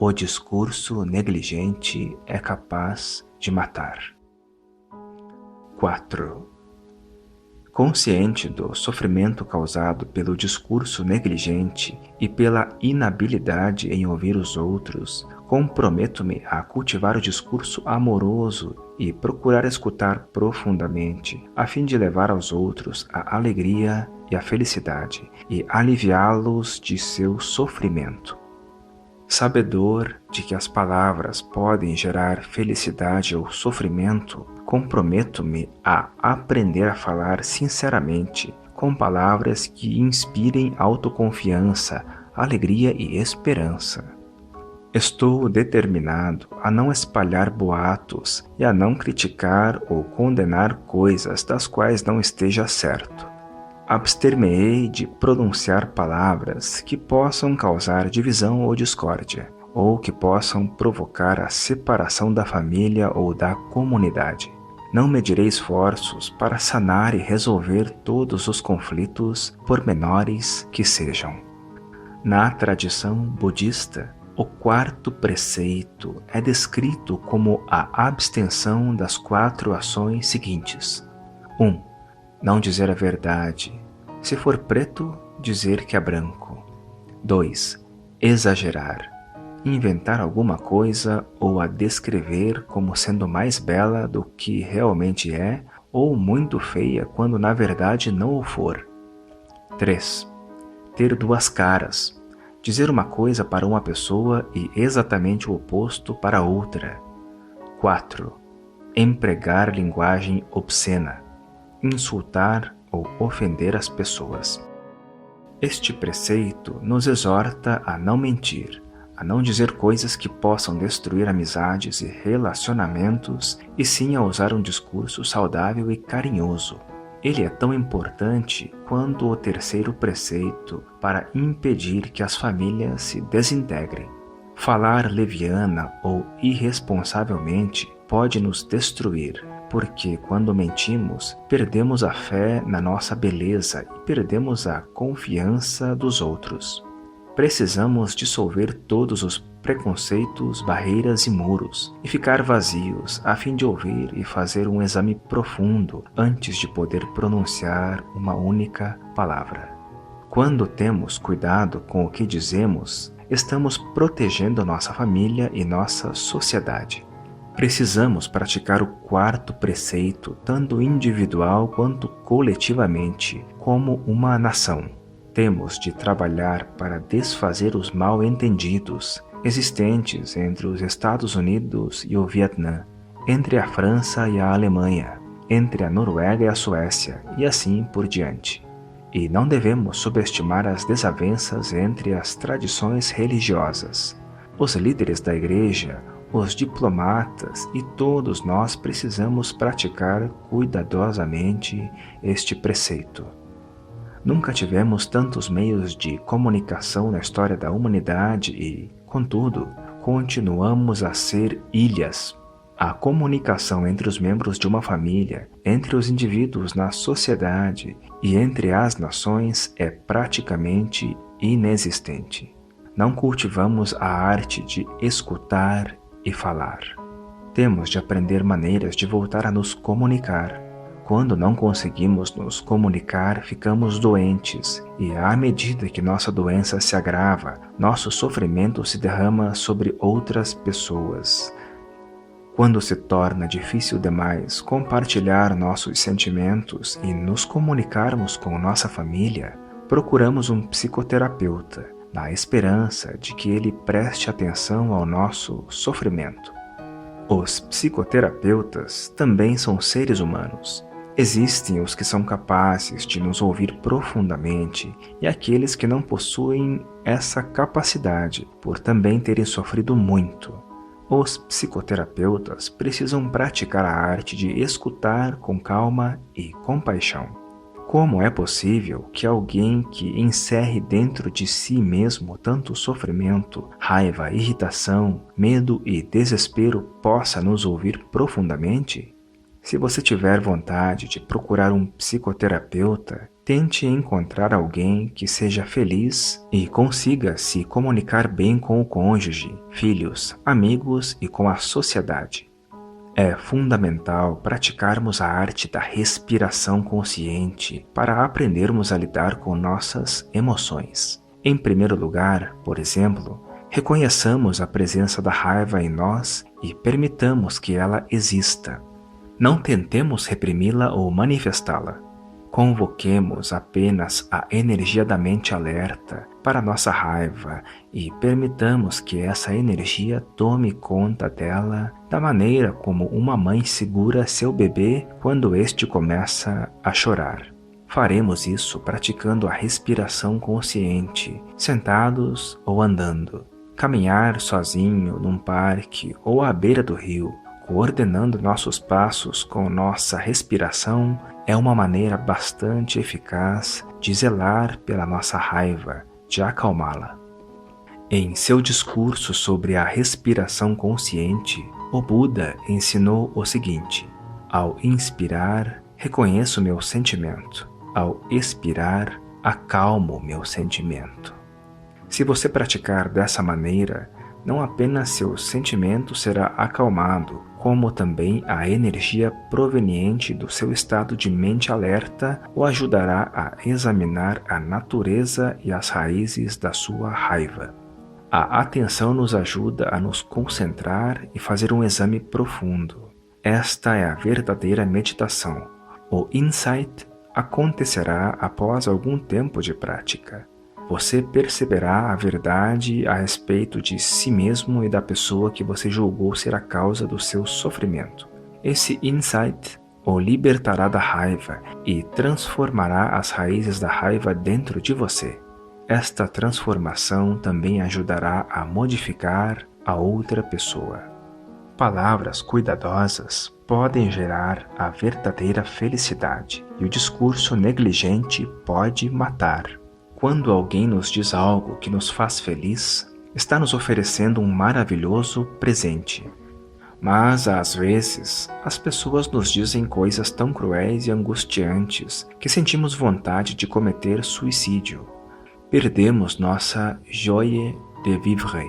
O discurso negligente é capaz de matar. 4. Consciente do sofrimento causado pelo discurso negligente e pela inabilidade em ouvir os outros, comprometo-me a cultivar o discurso amoroso e procurar escutar profundamente, a fim de levar aos outros a alegria e a felicidade e aliviá-los de seu sofrimento. Sabedor de que as palavras podem gerar felicidade ou sofrimento, comprometo-me a aprender a falar sinceramente, com palavras que inspirem autoconfiança, alegria e esperança. Estou determinado a não espalhar boatos e a não criticar ou condenar coisas das quais não esteja certo. Abster-me-ei de pronunciar palavras que possam causar divisão ou discórdia, ou que possam provocar a separação da família ou da comunidade. Não medirei esforços para sanar e resolver todos os conflitos, por menores que sejam. Na tradição budista, o quarto preceito é descrito como a abstenção das 4 ações seguintes. 1. Não dizer a verdade. Se for preto, dizer que é branco. 2. Exagerar. Inventar alguma coisa ou a descrever como sendo mais bela do que realmente é ou muito feia quando na verdade não o for. 3. Ter 2 caras. Dizer uma coisa para uma pessoa e exatamente o oposto para outra. 4. Empregar linguagem obscena. Insultar ou ofender as pessoas. Este preceito nos exorta a não mentir, a não dizer coisas que possam destruir amizades e relacionamentos, e sim a usar um discurso saudável e carinhoso. Ele é tão importante quanto o terceiro preceito para impedir que as famílias se desintegrem. Falar leviana ou irresponsavelmente pode nos destruir, porque quando mentimos, perdemos a fé na nossa beleza e perdemos a confiança dos outros. Precisamos dissolver todos os preconceitos, barreiras e muros e ficar vazios a fim de ouvir e fazer um exame profundo antes de poder pronunciar uma única palavra. Quando temos cuidado com o que dizemos, estamos protegendo nossa família e nossa sociedade. Precisamos praticar o quarto preceito, tanto individual quanto coletivamente, como uma nação. Temos de trabalhar para desfazer os mal-entendidos existentes entre os Estados Unidos e o Vietnã, entre a França e a Alemanha, entre a Noruega e a Suécia, e assim por diante. E não devemos subestimar as desavenças entre as tradições religiosas. Os líderes da Igreja, os diplomatas e todos nós precisamos praticar cuidadosamente este preceito. Nunca tivemos tantos meios de comunicação na história da humanidade e, contudo, continuamos a ser ilhas. A comunicação entre os membros de uma família, entre os indivíduos na sociedade e entre as nações é praticamente inexistente. Não cultivamos a arte de escutar e falar. Temos de aprender maneiras de voltar a nos comunicar. Quando não conseguimos nos comunicar, ficamos doentes, e à medida que nossa doença se agrava, nosso sofrimento se derrama sobre outras pessoas. Quando se torna difícil demais compartilhar nossos sentimentos e nos comunicarmos com nossa família, procuramos um psicoterapeuta, na esperança de que ele preste atenção ao nosso sofrimento. Os psicoterapeutas também são seres humanos. Existem os que são capazes de nos ouvir profundamente e aqueles que não possuem essa capacidade, por também terem sofrido muito. Os psicoterapeutas precisam praticar a arte de escutar com calma e compaixão. Como é possível que alguém que encerre dentro de si mesmo tanto sofrimento, raiva, irritação, medo e desespero possa nos ouvir profundamente? Se você tiver vontade de procurar um psicoterapeuta, Tente encontrar alguém que seja feliz e consiga se comunicar bem com o cônjuge, filhos, amigos e com a sociedade. É fundamental praticarmos a arte da respiração consciente para aprendermos a lidar com nossas emoções. Em primeiro lugar, por exemplo, reconheçamos a presença da raiva em nós e permitamos que ela exista. Não tentemos reprimi-la ou manifestá-la. Convoquemos apenas a energia da mente alerta para nossa raiva e permitamos que essa energia tome conta dela da maneira como uma mãe segura seu bebê quando este começa a chorar. Faremos isso praticando a respiração consciente, sentados ou andando. Caminhar sozinho num parque ou à beira do rio, coordenando nossos passos com nossa respiração, é uma maneira bastante eficaz de zelar pela nossa raiva, de acalmá-la. Em seu discurso sobre a respiração consciente, o Buda ensinou o seguinte: ao inspirar, reconheço meu sentimento. Ao expirar, acalmo meu sentimento. Se você praticar dessa maneira, não apenas seu sentimento será acalmado, como também a energia proveniente do seu estado de mente alerta o ajudará a examinar a natureza e as raízes da sua raiva. A atenção nos ajuda a nos concentrar e fazer um exame profundo. Esta é a verdadeira meditação. O insight acontecerá após algum tempo de prática. Você perceberá a verdade a respeito de si mesmo e da pessoa que você julgou ser a causa do seu sofrimento. Esse insight o libertará da raiva e transformará as raízes da raiva dentro de você. Esta transformação também ajudará a modificar a outra pessoa. Palavras cuidadosas podem gerar a verdadeira felicidade e o discurso negligente pode matar. Quando alguém nos diz algo que nos faz feliz, está nos oferecendo um maravilhoso presente. Mas, às vezes, as pessoas nos dizem coisas tão cruéis e angustiantes que sentimos vontade de cometer suicídio. Perdemos nossa joie de vivre.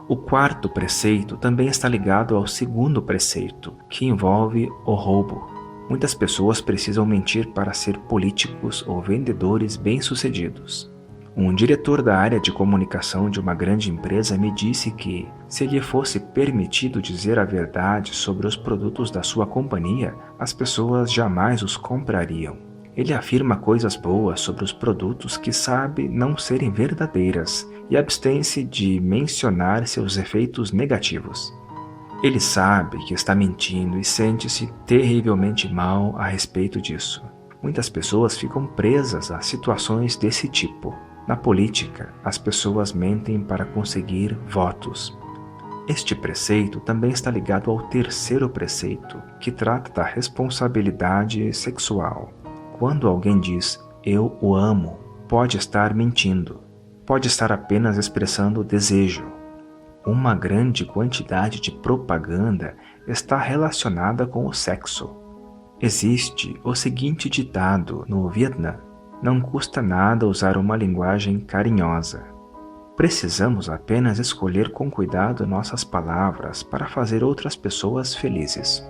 O quarto preceito também está ligado ao segundo preceito, que envolve o roubo. Muitas pessoas precisam mentir para ser políticos ou vendedores bem-sucedidos. Um diretor da área de comunicação de uma grande empresa me disse que, se lhe fosse permitido dizer a verdade sobre os produtos da sua companhia, as pessoas jamais os comprariam. Ele afirma coisas boas sobre os produtos que sabe não serem verdadeiras e abstém-se de mencionar seus efeitos negativos. Ele sabe que está mentindo e sente-se terrivelmente mal a respeito disso. Muitas pessoas ficam presas a situações desse tipo. Na política, as pessoas mentem para conseguir votos. Este preceito também está ligado ao terceiro preceito, que trata da responsabilidade sexual. Quando alguém diz, eu o amo, pode estar mentindo. Pode estar apenas expressando desejo. Uma grande quantidade de propaganda está relacionada com o sexo. Existe o seguinte ditado no Vietnã: não custa nada usar uma linguagem carinhosa. Precisamos apenas escolher com cuidado nossas palavras para fazer outras pessoas felizes.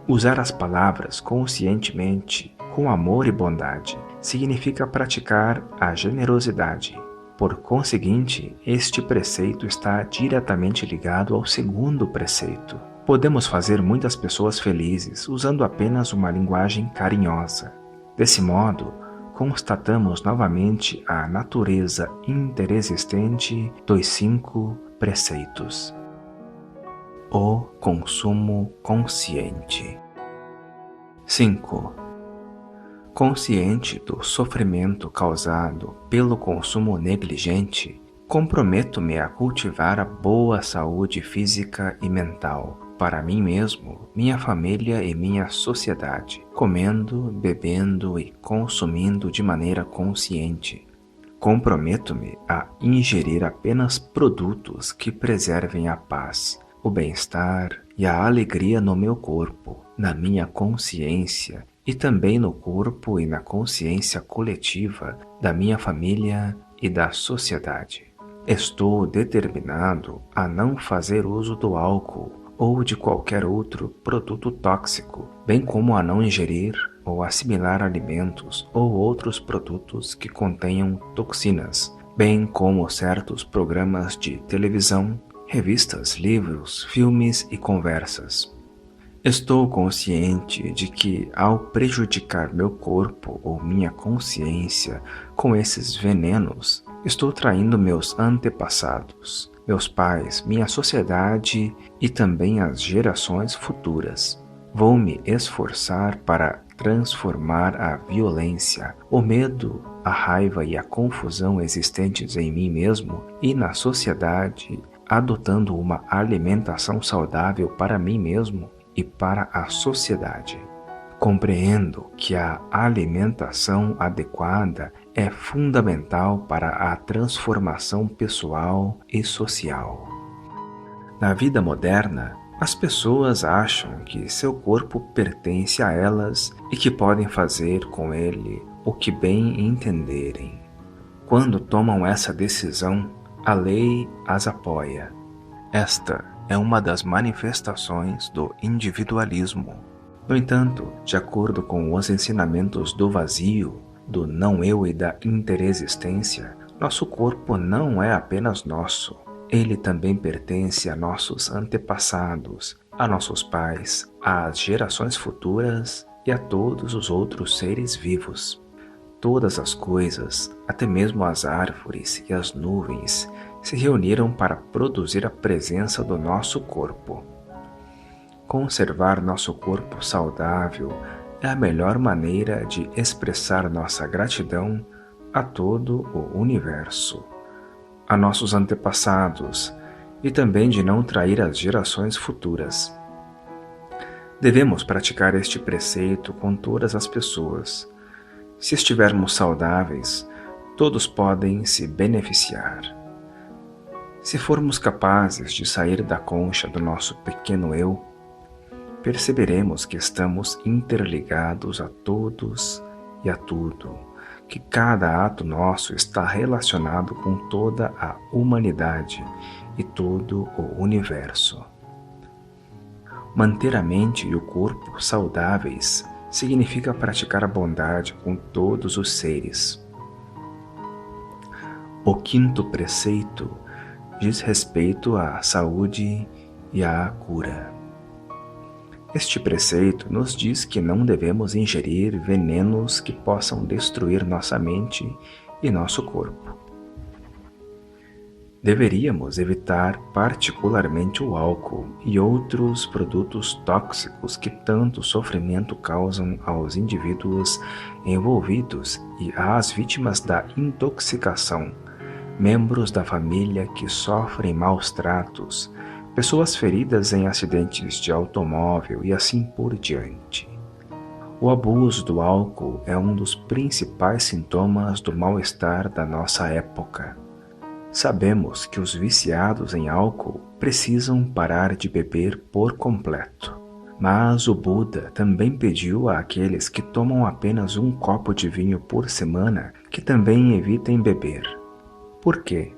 Usar as palavras conscientemente, com amor e bondade, significa praticar a generosidade. Por conseguinte, este preceito está diretamente ligado ao segundo preceito. Podemos fazer muitas pessoas felizes usando apenas uma linguagem carinhosa. Desse modo, constatamos novamente a natureza interexistente dos 5 preceitos. O consumo consciente. 5. Consciente do sofrimento causado pelo consumo negligente, comprometo-me a cultivar a boa saúde física e mental para mim mesmo, minha família e minha sociedade, comendo, bebendo e consumindo de maneira consciente. Comprometo-me a ingerir apenas produtos que preservem a paz, o bem-estar e a alegria no meu corpo, na minha consciência e também no corpo e na consciência coletiva da minha família e da sociedade. Estou determinado a não fazer uso do álcool ou de qualquer outro produto tóxico, bem como a não ingerir ou assimilar alimentos ou outros produtos que contenham toxinas, bem como certos programas de televisão, revistas, livros, filmes e conversas. Estou consciente de que, ao prejudicar meu corpo ou minha consciência com esses venenos, estou traindo meus antepassados, meus pais, minha sociedade e também as gerações futuras. Vou me esforçar para transformar a violência, o medo, a raiva e a confusão existentes em mim mesmo e na sociedade, adotando uma alimentação saudável para mim mesmo e para a sociedade. Compreendo que a alimentação adequada é fundamental para a transformação pessoal e social. Na vida moderna, as pessoas acham que seu corpo pertence a elas e que podem fazer com ele o que bem entenderem. Quando tomam essa decisão, a lei as apoia. Esta é uma das manifestações do individualismo. No entanto, de acordo com os ensinamentos do vazio, do não-eu e da interexistência, nosso corpo não é apenas nosso. Ele também pertence a nossos antepassados, a nossos pais, às gerações futuras e a todos os outros seres vivos. Todas as coisas, até mesmo as árvores e as nuvens, se reuniram para produzir a presença do nosso corpo. Conservar nosso corpo saudável é a melhor maneira de expressar nossa gratidão a todo o universo, a nossos antepassados e também de não trair as gerações futuras. Devemos praticar este preceito com todas as pessoas. Se estivermos saudáveis, todos podem se beneficiar. Se formos capazes de sair da concha do nosso pequeno eu, perceberemos que estamos interligados a todos e a tudo, que cada ato nosso está relacionado com toda a humanidade e todo o universo. Manter a mente e o corpo saudáveis significa praticar a bondade com todos os seres. O quinto preceito diz respeito à saúde e à cura. Este preceito nos diz que não devemos ingerir venenos que possam destruir nossa mente e nosso corpo. Deveríamos evitar particularmente o álcool e outros produtos tóxicos que tanto sofrimento causam aos indivíduos envolvidos e às vítimas da intoxicação, membros da família que sofrem maus tratos, pessoas feridas em acidentes de automóvel e assim por diante. O abuso do álcool é um dos principais sintomas do mal-estar da nossa época. Sabemos que os viciados em álcool precisam parar de beber por completo. Mas o Buda também pediu àqueles que tomam apenas um copo de vinho por semana que também evitem beber. Por quê?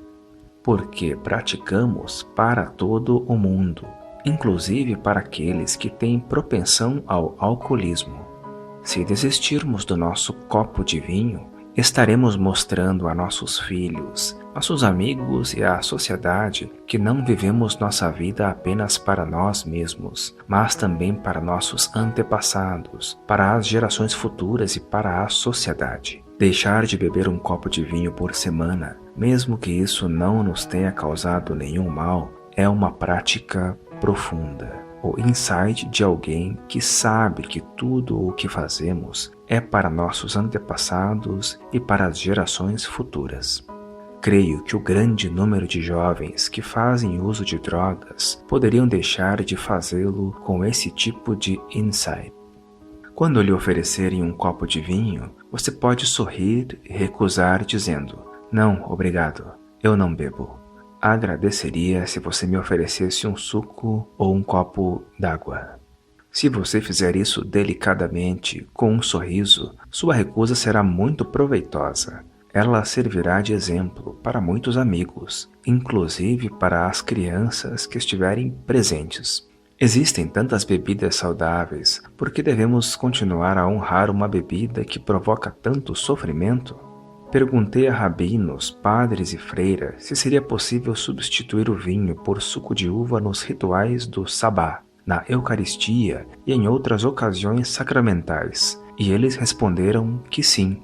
Porque praticamos para todo o mundo, inclusive para aqueles que têm propensão ao alcoolismo. Se desistirmos do nosso copo de vinho, estaremos mostrando a nossos filhos, nossos amigos e à sociedade que não vivemos nossa vida apenas para nós mesmos, mas também para nossos antepassados, para as gerações futuras e para a sociedade. Deixar de beber um copo de vinho por semana, mesmo que isso não nos tenha causado nenhum mal, é uma prática profunda. O insight de alguém que sabe que tudo o que fazemos é para nossos antepassados e para as gerações futuras. Creio que o grande número de jovens que fazem uso de drogas poderiam deixar de fazê-lo com esse tipo de insight. Quando lhe oferecerem um copo de vinho, você pode sorrir e recusar dizendo: "Não, obrigado, eu não bebo. Agradeceria se você me oferecesse um suco ou um copo d'água." Se você fizer isso delicadamente, com um sorriso, sua recusa será muito proveitosa. Ela servirá de exemplo para muitos amigos, inclusive para as crianças que estiverem presentes. Existem tantas bebidas saudáveis, por que devemos continuar a honrar uma bebida que provoca tanto sofrimento? Perguntei a rabinos, padres e freiras se seria possível substituir o vinho por suco de uva nos rituais do sabá, na Eucaristia e em outras ocasiões sacramentais, e eles responderam que sim.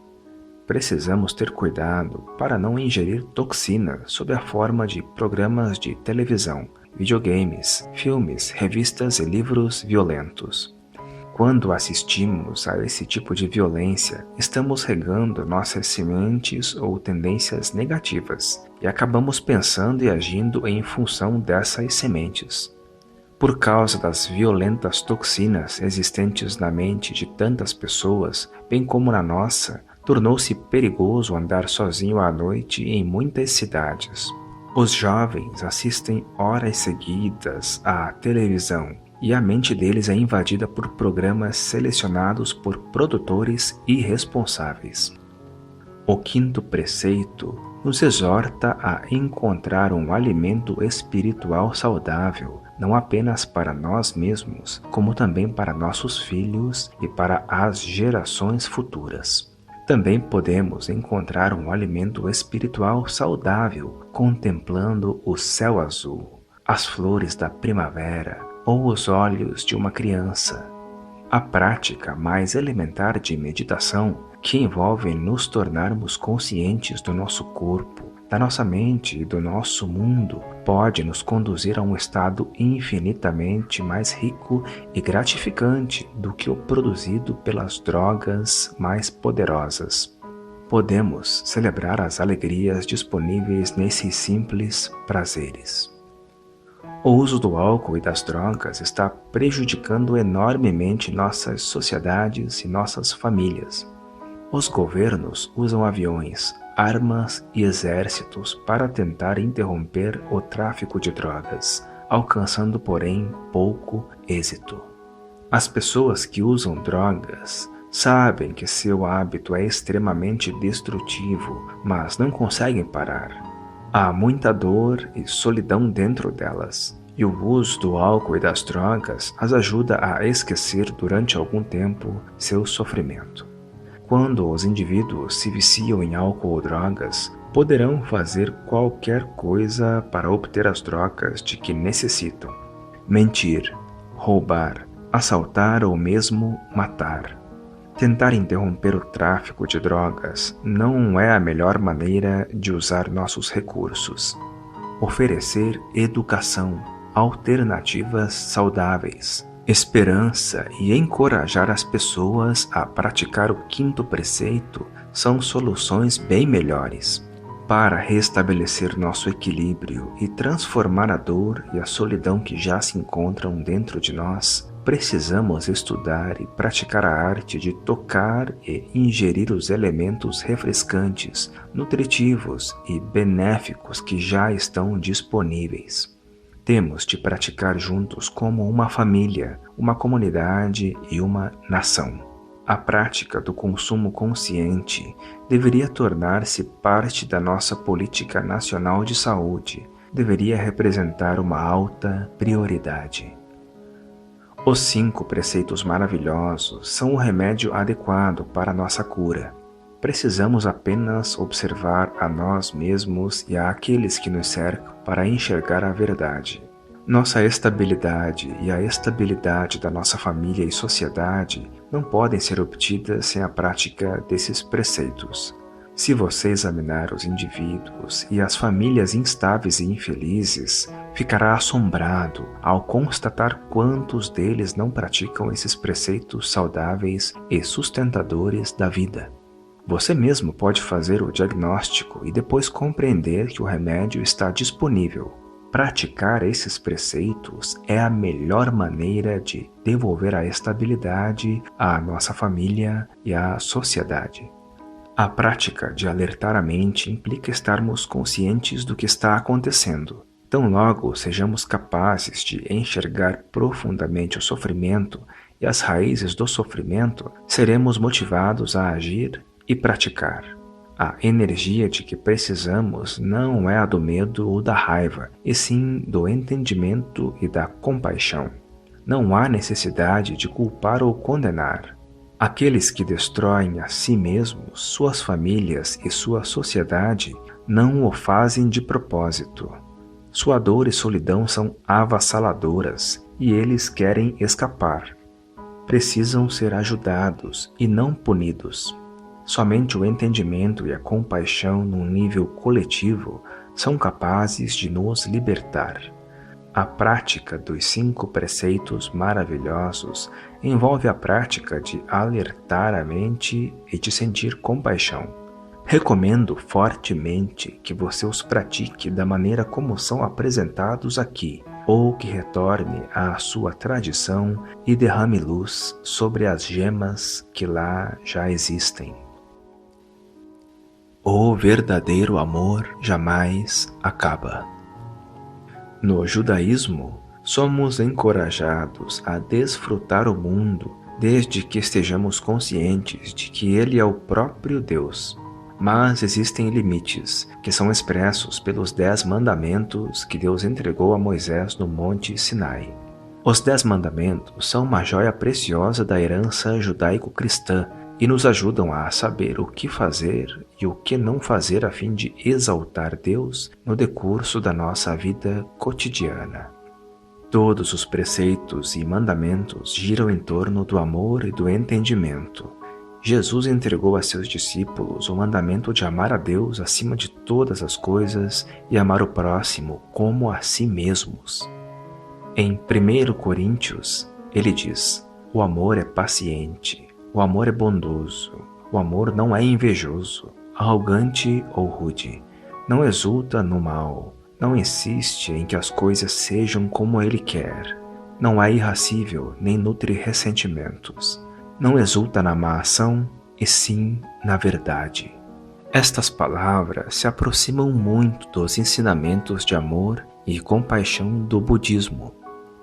Precisamos ter cuidado para não ingerir toxina sob a forma de programas de televisão, videogames, filmes, revistas e livros violentos. Quando assistimos a esse tipo de violência, estamos regando nossas sementes ou tendências negativas e acabamos pensando e agindo em função dessas sementes. Por causa das violentas toxinas existentes na mente de tantas pessoas, bem como na nossa, tornou-se perigoso andar sozinho à noite em muitas cidades. Os jovens assistem horas seguidas à televisão e a mente deles é invadida por programas selecionados por produtores irresponsáveis. O quinto preceito nos exorta a encontrar um alimento espiritual saudável, não apenas para nós mesmos, como também para nossos filhos e para as gerações futuras. Também podemos encontrar um alimento espiritual saudável contemplando o céu azul, as flores da primavera ou os olhos de uma criança. A prática mais elementar de meditação, que envolve nos tornarmos conscientes do nosso corpo, da nossa mente e do nosso mundo, pode nos conduzir a um estado infinitamente mais rico e gratificante do que o produzido pelas drogas mais poderosas. Podemos celebrar as alegrias disponíveis nesses simples prazeres. O uso do álcool e das drogas está prejudicando enormemente nossas sociedades e nossas famílias. Os governos usam aviões, armas e exércitos para tentar interromper o tráfico de drogas, alcançando, porém, pouco êxito. As pessoas que usam drogas sabem que seu hábito é extremamente destrutivo, mas não conseguem parar. Há muita dor e solidão dentro delas, e o uso do álcool e das drogas as ajuda a esquecer durante algum tempo seu sofrimento. Quando os indivíduos se viciam em álcool ou drogas, poderão fazer qualquer coisa para obter as drogas de que necessitam. Mentir, roubar, assaltar ou mesmo matar. Tentar interromper o tráfico de drogas não é a melhor maneira de usar nossos recursos. Oferecer educação, alternativas saudáveis, esperança e encorajar as pessoas a praticar o quinto preceito são soluções bem melhores. Para restabelecer nosso equilíbrio e transformar a dor e a solidão que já se encontram dentro de nós, precisamos estudar e praticar a arte de tocar e ingerir os elementos refrescantes, nutritivos e benéficos que já estão disponíveis. Temos de praticar juntos como uma família, uma comunidade e uma nação. A prática do consumo consciente deveria tornar-se parte da nossa política nacional de saúde, deveria representar uma alta prioridade. Os 5 preceitos maravilhosos são o remédio adequado para a nossa cura. Precisamos apenas observar a nós mesmos e àqueles que nos cercam para enxergar a verdade. Nossa estabilidade e a estabilidade da nossa família e sociedade não podem ser obtidas sem a prática desses preceitos. Se você examinar os indivíduos e as famílias instáveis e infelizes, ficará assombrado ao constatar quantos deles não praticam esses preceitos saudáveis e sustentadores da vida. Você mesmo pode fazer o diagnóstico e depois compreender que o remédio está disponível. Praticar esses preceitos é a melhor maneira de devolver a estabilidade à nossa família e à sociedade. A prática de alertar a mente implica estarmos conscientes do que está acontecendo. Tão logo sejamos capazes de enxergar profundamente o sofrimento e as raízes do sofrimento, seremos motivados a agir e praticar. A energia de que precisamos não é a do medo ou da raiva, e sim do entendimento e da compaixão. Não há necessidade de culpar ou condenar. Aqueles que destroem a si mesmos, suas famílias e sua sociedade não o fazem de propósito. Sua dor e solidão são avassaladoras e eles querem escapar. Precisam ser ajudados e não punidos. Somente o entendimento e a compaixão num nível coletivo são capazes de nos libertar. A prática dos 5 preceitos maravilhosos envolve a prática de alertar a mente e de sentir compaixão. Recomendo fortemente que você os pratique da maneira como são apresentados aqui, ou que retorne à sua tradição e derrame luz sobre as gemas que lá já existem. O verdadeiro amor jamais acaba. No judaísmo, somos encorajados a desfrutar o mundo desde que estejamos conscientes de que ele é o próprio Deus. Mas existem limites, que são expressos pelos 10 mandamentos que Deus entregou a Moisés no Monte Sinai. Os 10 mandamentos são uma joia preciosa da herança judaico-cristã e nos ajudam a saber o que fazer e o que não fazer a fim de exaltar Deus no decurso da nossa vida cotidiana. Todos os preceitos e mandamentos giram em torno do amor e do entendimento. Jesus entregou a seus discípulos o mandamento de amar a Deus acima de todas as coisas e amar o próximo como a si mesmos. Em 1 Coríntios, ele diz: o amor é paciente, o amor é bondoso, o amor não é invejoso, arrogante ou rude, não exulta no mal, não insiste em que as coisas sejam como ele quer, não é irascível nem nutre ressentimentos. Não exulta na má ação, e sim na verdade. Estas palavras se aproximam muito dos ensinamentos de amor e compaixão do budismo.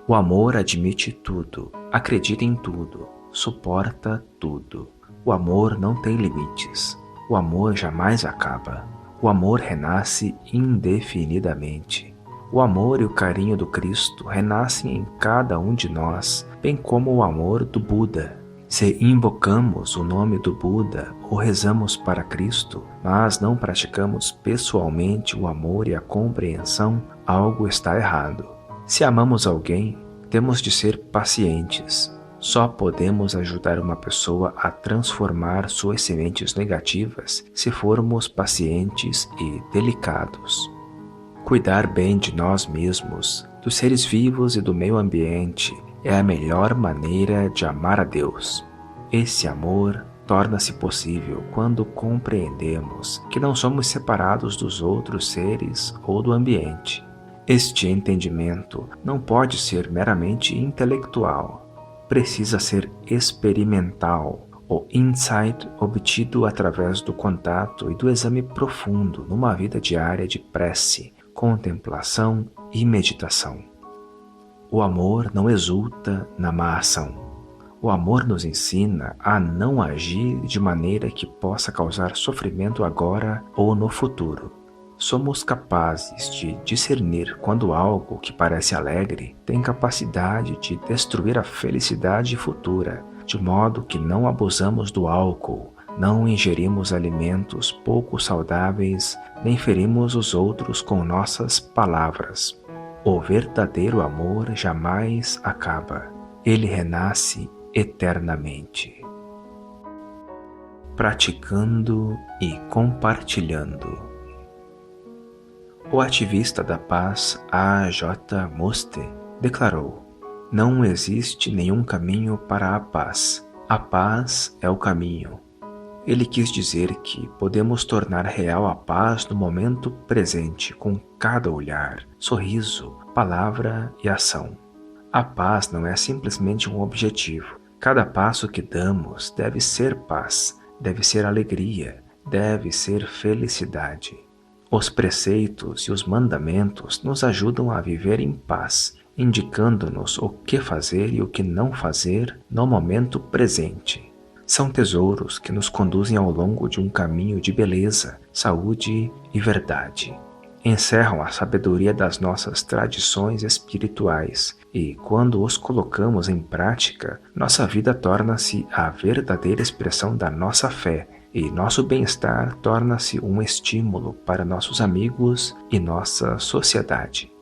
O amor admite tudo, acredita em tudo, suporta tudo. O amor não tem limites. O amor jamais acaba. O amor renasce indefinidamente. O amor e o carinho do Cristo renascem em cada um de nós, bem como o amor do Buda. Se invocamos o nome do Buda ou rezamos para Cristo, mas não praticamos pessoalmente o amor e a compreensão, algo está errado. Se amamos alguém, temos de ser pacientes. Só podemos ajudar uma pessoa a transformar suas sementes negativas se formos pacientes e delicados. Cuidar bem de nós mesmos, dos seres vivos e do meio ambiente é a melhor maneira de amar a Deus. Esse amor torna-se possível quando compreendemos que não somos separados dos outros seres ou do ambiente. Este entendimento não pode ser meramente intelectual. Precisa ser experimental, o insight obtido através do contato e do exame profundo numa vida diária de prece, contemplação e meditação. O amor não exulta na má ação. O amor nos ensina a não agir de maneira que possa causar sofrimento agora ou no futuro. Somos capazes de discernir quando algo que parece alegre tem capacidade de destruir a felicidade futura, de modo que não abusamos do álcool, não ingerimos alimentos pouco saudáveis, nem ferimos os outros com nossas palavras. O verdadeiro amor jamais acaba. Ele renasce eternamente. Praticando e compartilhando. O ativista da paz A. J. Moste declarou: não existe nenhum caminho para a paz. A paz é o caminho. Ele quis dizer que podemos tornar real a paz no momento presente, com cada olhar, sorriso, palavra e ação. A paz não é simplesmente um objetivo. Cada passo que damos deve ser paz, deve ser alegria, deve ser felicidade. Os preceitos e os mandamentos nos ajudam a viver em paz, indicando-nos o que fazer e o que não fazer no momento presente. São tesouros que nos conduzem ao longo de um caminho de beleza, saúde e verdade. Encerram a sabedoria das nossas tradições espirituais e, quando os colocamos em prática, nossa vida torna-se a verdadeira expressão da nossa fé e nosso bem-estar torna-se um estímulo para nossos amigos e nossa sociedade.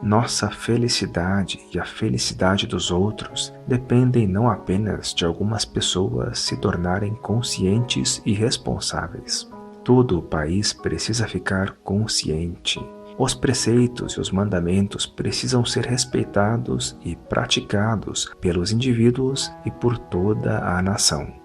Nossa felicidade e a felicidade dos outros dependem não apenas de algumas pessoas se tornarem conscientes e responsáveis. Todo o país precisa ficar consciente. Os preceitos e os mandamentos precisam ser respeitados e praticados pelos indivíduos e por toda a nação.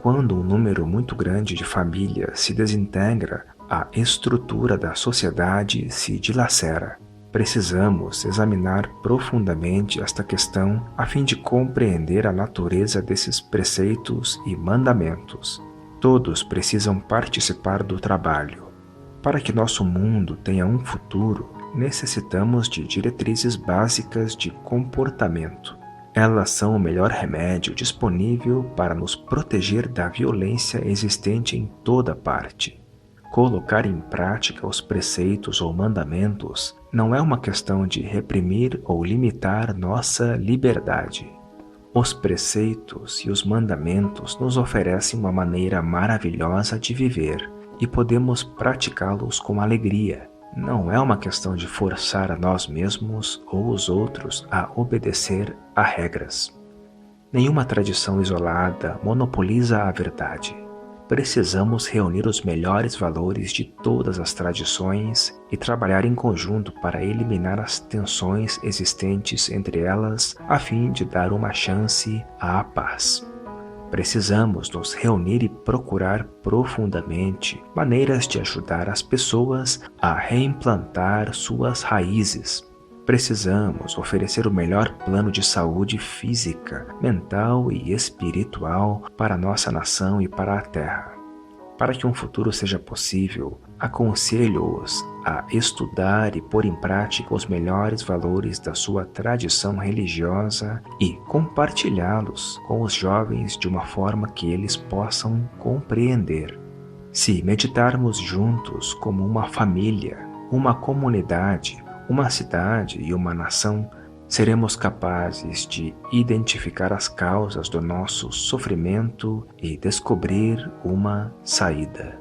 Quando um número muito grande de famílias se desintegra, a estrutura da sociedade se dilacera. Precisamos examinar profundamente esta questão a fim de compreender a natureza desses preceitos e mandamentos. Todos precisam participar do trabalho. Para que nosso mundo tenha um futuro, necessitamos de diretrizes básicas de comportamento. Elas são o melhor remédio disponível para nos proteger da violência existente em toda parte. Colocar em prática os preceitos ou mandamentos não é uma questão de reprimir ou limitar nossa liberdade. Os preceitos e os mandamentos nos oferecem uma maneira maravilhosa de viver e podemos praticá-los com alegria. Não é uma questão de forçar a nós mesmos ou os outros a obedecer a regras. Nenhuma tradição isolada monopoliza a verdade. Precisamos reunir os melhores valores de todas as tradições e trabalhar em conjunto para eliminar as tensões existentes entre elas a fim de dar uma chance à paz. Precisamos nos reunir e procurar profundamente maneiras de ajudar as pessoas a reimplantar suas raízes. Precisamos oferecer o melhor plano de saúde física, mental e espiritual para nossa nação e para a Terra. Para que um futuro seja possível, aconselho-os a estudar e pôr em prática os melhores valores da sua tradição religiosa e compartilhá-los com os jovens de uma forma que eles possam compreender. Se meditarmos juntos como uma família, uma comunidade, uma cidade e uma nação, seremos capazes de identificar as causas do nosso sofrimento e descobrir uma saída.